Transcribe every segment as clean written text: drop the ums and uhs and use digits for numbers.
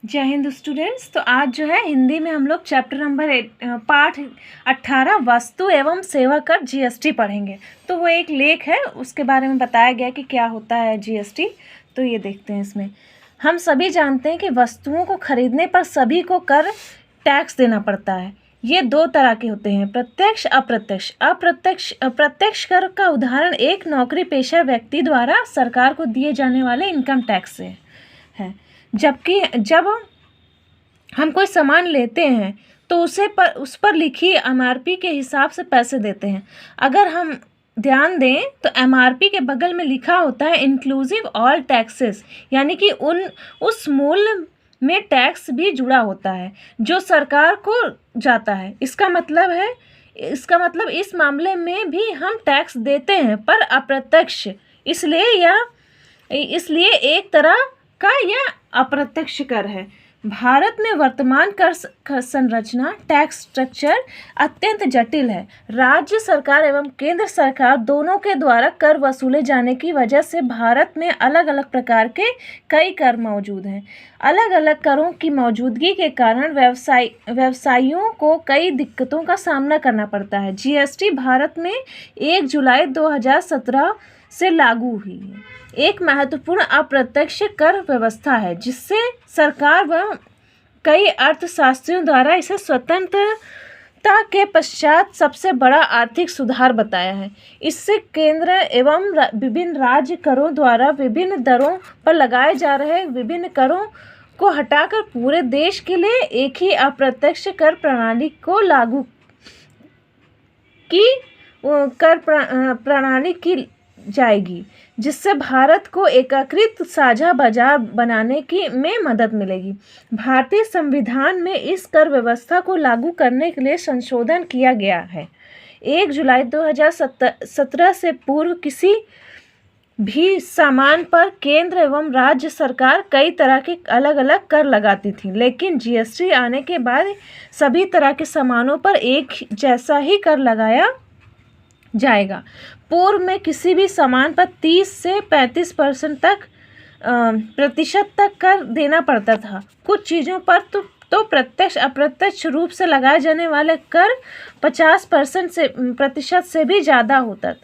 जय हिंद स्टूडेंट्स। तो आज जो है हिंदी में हम लोग चैप्टर नंबर पाठ 18 वस्तु एवं सेवा कर जीएसटी पढ़ेंगे। तो वो एक लेख है, उसके बारे में बताया गया कि क्या होता है जीएसटी। तो ये देखते हैं। इसमें हम सभी जानते हैं कि वस्तुओं को खरीदने पर सभी को कर टैक्स देना पड़ता है। ये दो तरह के होते हैं, प्रत्यक्ष अप्रत्यक्ष। प्रत्यक्ष कर का उदाहरण एक नौकरी पेशा व्यक्ति द्वारा सरकार को दिए जाने वाले इनकम टैक्स से है। जबकि जब हम कोई सामान लेते हैं तो उस पर लिखी एमआरपी के हिसाब से पैसे देते हैं। अगर हम ध्यान दें तो एमआरपी के बगल में लिखा होता है इंक्लूसिव ऑल टैक्सेस, यानी कि उस मूल्य में टैक्स भी जुड़ा होता है जो सरकार को जाता है। इसका मतलब इस मामले में भी हम टैक्स देते हैं, पर अप्रत्यक्ष, इसलिए एक तरह का यह अप्रत्यक्ष कर है। भारत में वर्तमान कर संरचना टैक्स स्ट्रक्चर अत्यंत जटिल है। राज्य सरकार एवं केंद्र सरकार दोनों के द्वारा कर वसूले जाने की वजह से भारत में अलग अलग प्रकार के कई कर मौजूद हैं। अलग अलग करों की मौजूदगी के कारण व्यवसायियों को कई दिक्कतों का सामना करना पड़ता है। जीएसटी भारत में 1 जुलाई 2017 से लागू हुई है। एक महत्वपूर्ण अप्रत्यक्ष कर व्यवस्था है जिससे सरकार व कई अर्थशास्त्रियों द्वारा इसे स्वतंत्रता के पश्चात सबसे बड़ा आर्थिक सुधार बताया है। इससे केंद्र एवं विभिन्न राज्य करों द्वारा विभिन्न दरों पर लगाए जा रहे विभिन्न करों को हटाकर पूरे देश के लिए एक ही अप्रत्यक्ष कर प्रणाली को लागू की जाएगी, जिससे भारत को एकीकृत साझा बाजार बनाने में मदद मिलेगी। भारतीय संविधान में इस कर व्यवस्था को लागू करने के लिए संशोधन किया गया है। 1 जुलाई 2017 से पूर्व किसी भी सामान पर केंद्र एवं राज्य सरकार कई तरह के अलग अलग कर लगाती थी, लेकिन जीएसटी आने के बाद सभी तरह के सामानों पर एक जैसा ही कर लगाया जाएगा। पूर्व में किसी भी सामान पर 30 से 35% प्रतिशत तक कर देना पड़ता था। कुछ चीज़ों पर तो प्रत्यक्ष अप्रत्यक्ष रूप से लगाए जाने वाले कर 50% प्रतिशत से भी ज़्यादा होता था।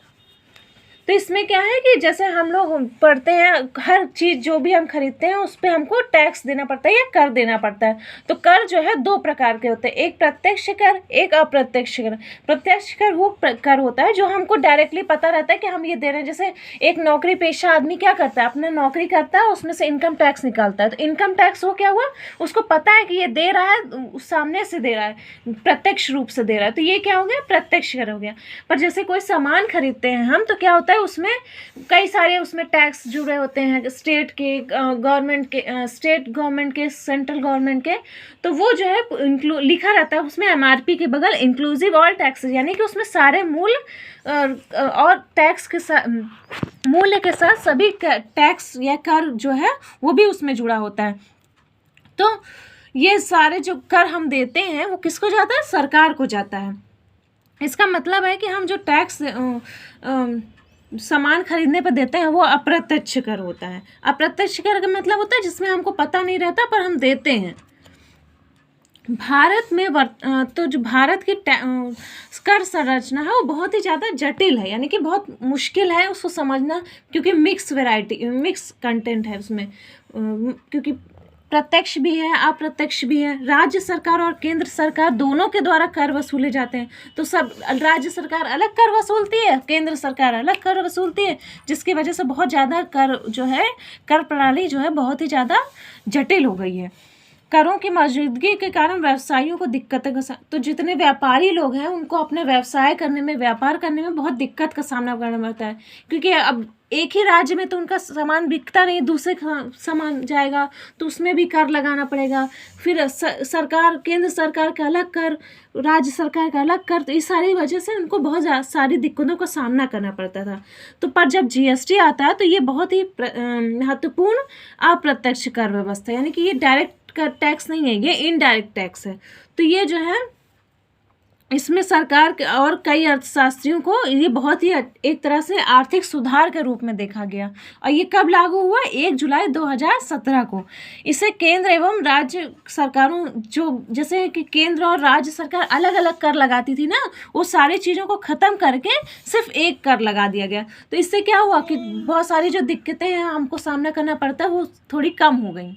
तो इसमें क्या है कि जैसे हम लोग पढ़ते हैं, हर चीज़ जो भी हम खरीदते हैं उस पर हमको टैक्स देना पड़ता है या कर देना पड़ता है। तो कर जो है दो प्रकार के होते हैं, एक प्रत्यक्ष कर, एक अप्रत्यक्ष कर। प्रत्यक्ष कर वो कर होता है जो हमको डायरेक्टली पता रहता है कि हम ये दे रहे हैं। जैसे एक नौकरी पेशा आदमी क्या करता है, अपना नौकरी करता है, उसमें से इनकम टैक्स निकालता है। तो इनकम टैक्स वो क्या हुआ, उसको पता है कि ये दे रहा है, सामने से दे रहा है, प्रत्यक्ष रूप से दे रहा है। तो ये क्या हो गया, प्रत्यक्ष कर हो गया। पर जैसे कोई सामान खरीदते हैं हम, तो क्या होता है उसमें कई सारे उसमें टैक्स जुड़े होते हैं, स्टेट गवर्नमेंट के, सेंट्रल गवर्नमेंट के। तो वो जो है लिखा रहता है उसमें एमआरपी के बगल इंक्लूसिव ऑल टैक्सेस, यानी कि उसमें सारे मूल्य और टैक्स के साथ, मूल्य के साथ सभी टैक्स या कर जो है वो भी उसमें जुड़ा होता है। तो ये सारे जो कर हम देते हैं वो किसको जाता है, सरकार को जाता है। इसका मतलब है कि हम जो टैक्स सामान खरीदने पर देते हैं वो अप्रत्यक्ष कर होता है। अप्रत्यक्ष कर का मतलब होता है जिसमें हमको पता नहीं रहता पर हम देते हैं। भारत में तो जो भारत की कर संरचना है वो बहुत ही ज़्यादा जटिल है, यानी कि बहुत मुश्किल है उसको समझना, क्योंकि मिक्स कंटेंट है उसमें, क्योंकि प्रत्यक्ष भी है अप्रत्यक्ष भी है। राज्य सरकार और केंद्र सरकार दोनों के द्वारा कर वसूले जाते हैं। तो सब राज्य सरकार अलग कर वसूलती है, केंद्र सरकार अलग कर वसूलती है, जिसकी वजह से बहुत ज़्यादा कर प्रणाली जो है बहुत ही ज़्यादा जटिल हो गई है। करों की मौजूदगी के कारण व्यवसायियों को दिक्कतें का, तो जितने व्यापारी लोग हैं उनको अपने व्यवसाय करने में, व्यापार करने में बहुत दिक्कत का सामना करना पड़ता है, क्योंकि अब एक ही राज्य में तो उनका सामान बिकता नहीं, दूसरे सामान जाएगा तो उसमें भी कर लगाना पड़ेगा। फिर सरकार, केंद्र सरकार का अलग कर, राज्य सरकार का अलग कर, तो इस सारी वजह से उनको बहुत सारी दिक्कतों का सामना करना पड़ता था। तो पर जब जीएसटी आता है तो ये बहुत ही महत्वपूर्ण अप्रत्यक्ष कर व्यवस्था, यानी कि ये डायरेक्ट का टैक्स नहीं है, ये इनडायरेक्ट टैक्स है। तो ये जो है इसमें सरकार के और कई अर्थशास्त्रियों को ये बहुत ही एक तरह से आर्थिक सुधार के रूप में देखा गया। और ये कब लागू हुआ? 1 जुलाई 2017 को। इसे केंद्र एवं राज्य सरकारों, जो जैसे कि केंद्र और राज्य सरकार अलग अलग कर लगाती थी ना, वो सारी चीज़ों को ख़त्म करके सिर्फ एक कर लगा दिया गया। तो इससे क्या हुआ कि बहुत सारी जो दिक्कतें हैं हमको सामना करना पड़ता है वो थोड़ी कम हो गई।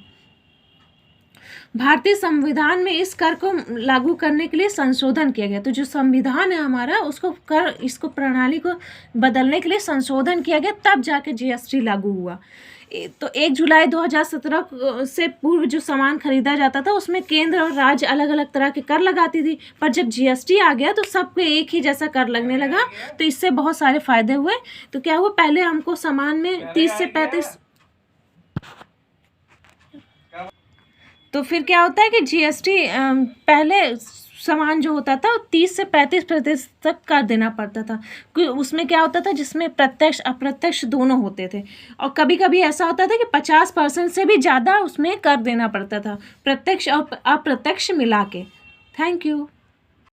भारतीय संविधान में इस कर को लागू करने के लिए संशोधन किया गया। तो जो संविधान है हमारा, उसको इसको प्रणाली को बदलने के लिए संशोधन किया गया, तब जाके जीएसटी लागू हुआ। तो 1 जुलाई 2017 से पूर्व जो सामान खरीदा जाता था उसमें केंद्र और राज्य अलग अलग तरह के कर लगाती थी, पर जब जीएसटी आ गया तो सबको एक ही जैसा कर लगने लगा। तो इससे बहुत सारे फायदे हुए। तो क्या हुआ, पहले हमको सामान में 30 से 35, तो फिर क्या होता है कि जीएसटी पहले सामान जो होता था 30 से 35% तक कर देना पड़ता था। उसमें क्या होता था, जिसमें प्रत्यक्ष अप्रत्यक्ष दोनों होते थे। और कभी कभी ऐसा होता था कि 50% से भी ज़्यादा उसमें कर देना पड़ता था, प्रत्यक्ष और अप्रत्यक्ष मिला के। Thank you.